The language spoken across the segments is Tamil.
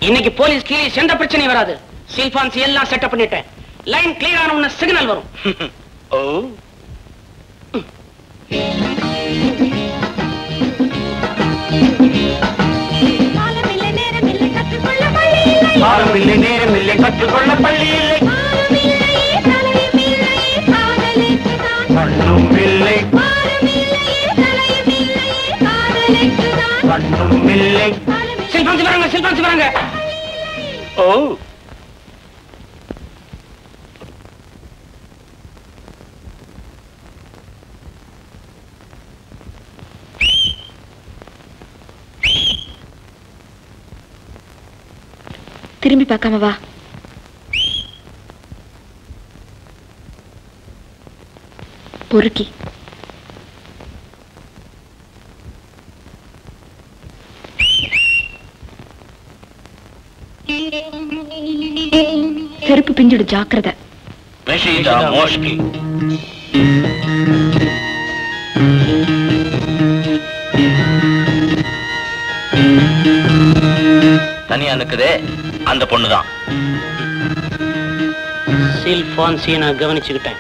இன்னைக்கு போலீஸ் கீழே எந்த பிரச்சனையும் வராது. சில்பான்சி எல்லாம் செட்டப் பண்ணிட்டேன். லைன் கிளியர் ஆன உடனே சிக்னல் வரும். ஓ காலமில்லை நேரமில்லை கற்றுக்கொள்ள பள்ளி இல்லை. கண்ணும் இல்லை கண்ணும் இல்லை. சில்பான்சி வராங்க, சில்பான்சி வராங்க. ஓ திரும்பி பார்க்காம வா. பொறுக்கி செருப்பு பிஞ்சிடு, ஜாக்கிரதை. ரஷீதா மோஷ்கி. தனியா நிக்குதே அந்த பொண்ணுதான். சில்பான்சியை நான் கவனிச்சுக்கிட்டேன்.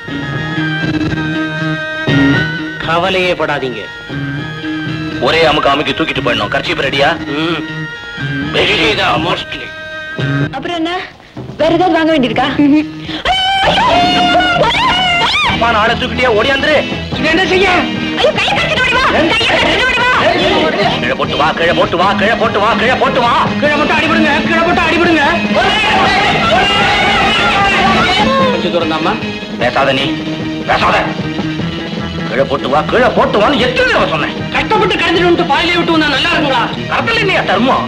கவலையே படாதீங்க. ஒரே அமுக்கு தூக்கிட்டு போயிடணும். கர்ச்சீப் ரெடியா? ரஷீதா மோஷ்கி. அப்புறம் என்ன, வேற ஏதாவது வாங்க வேண்டியிருக்கா? ஆளை தூக்கிட்டே ஓடியாந்துரு. என்ன செய்ய? கீழே போட்டு வா, கீழே போட்டு வா, கீழே போட்டு வா, கீழே போட்டு வா. கீழே போட்டு அடிபடுங்க, கீழே போட்டு அடிபடுங்க. கொஞ்சம் தூரம் தாம்மா. பேசாத நீ, பேசாத. கீழே போட்டு வா, கீழே போட்டு வான்னு எத்தனை தடவை சொன்னேன். கஷ்டப்பட்டு கடந்துட்டு பாயிலே விட்டு வந்தா நல்லா இருக்குங்களா? கடத்தல இல்லையா தர்மம்?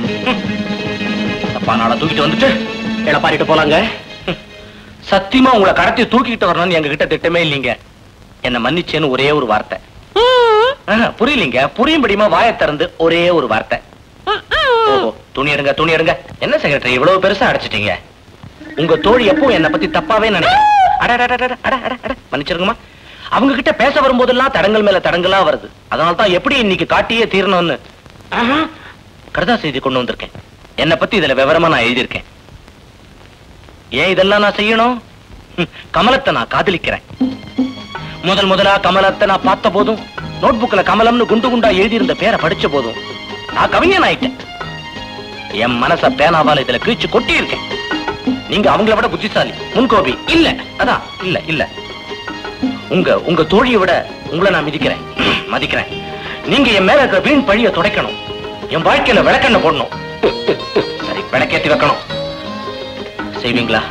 அப்பா நாளை தூக்கிட்டு வந்துட்டு இழப்பாரிட்டு போலாங்க. சத்தியமா உங்களை கடத்தி தூக்கிட்டு வரணும்னு எங்க கிட்ட திட்டமே இல்லைங்க. என்ன மன்னிச்சேன்னு ஒரே ஒரு வார்த்தை. புரியலீங்க, புரியும்படியுமா வாயை திறந்து ஒரே ஒரு வார்த்தை. ஓஹோ, துணி எடுங்க, துணி எடுங்க. என்ன செக்ரட்டரி இவ்வளவு பெருசா அடைச்சிட்டீங்க? உங்க தோழி எப்போ என்ன பத்தி தப்பாவே நினைக்கிறேன். மன்னிச்சிருங்கம்மா. அவங்க கிட்ட பேச வரும்போதெல்லாம் தடங்கள் மேல தடங்களா வருது. அதனால்தான் எப்படி இன்னைக்கு காட்டியே தீரணும்னு கருதா செய்தி கொண்டு வந்திருக்கேன். என்ன பத்தி இதுல விவரமா நான் எழுதியிருக்கேன். ஏன் இதெல்லாம் நான் செய்யணும்? கமலத்தை நான் காதலிக்கிறேன். முதலா கமலத்தை நான் பார்த்த போதும், நோட்புக்ல கமலம்னு குண்டு குண்டா எழுதியிருந்த பேரை படிச்ச போதும் நான் கவிஞன் ஆயிட்டேன். என் மனச பேனாவால இதுல கிழிச்சு கொட்டி இருக்கேன். நீங்க அவங்கள விட புத்திசாலி, முன்கோபி. இல்ல அதான் இல்ல இல்ல. உங்க தோழியை விட உங்களை நான் மதிக்கிறேன். நீங்க என் மேல இருக்கிற வீண் பழிய துடைக்கணும். என் வாழ்க்கையில விளக்கெண்ண போடணும். சரி, விளக்கேத்தி வைக்கணும். செய்வீங்களா?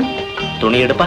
துணி எடுப்பா.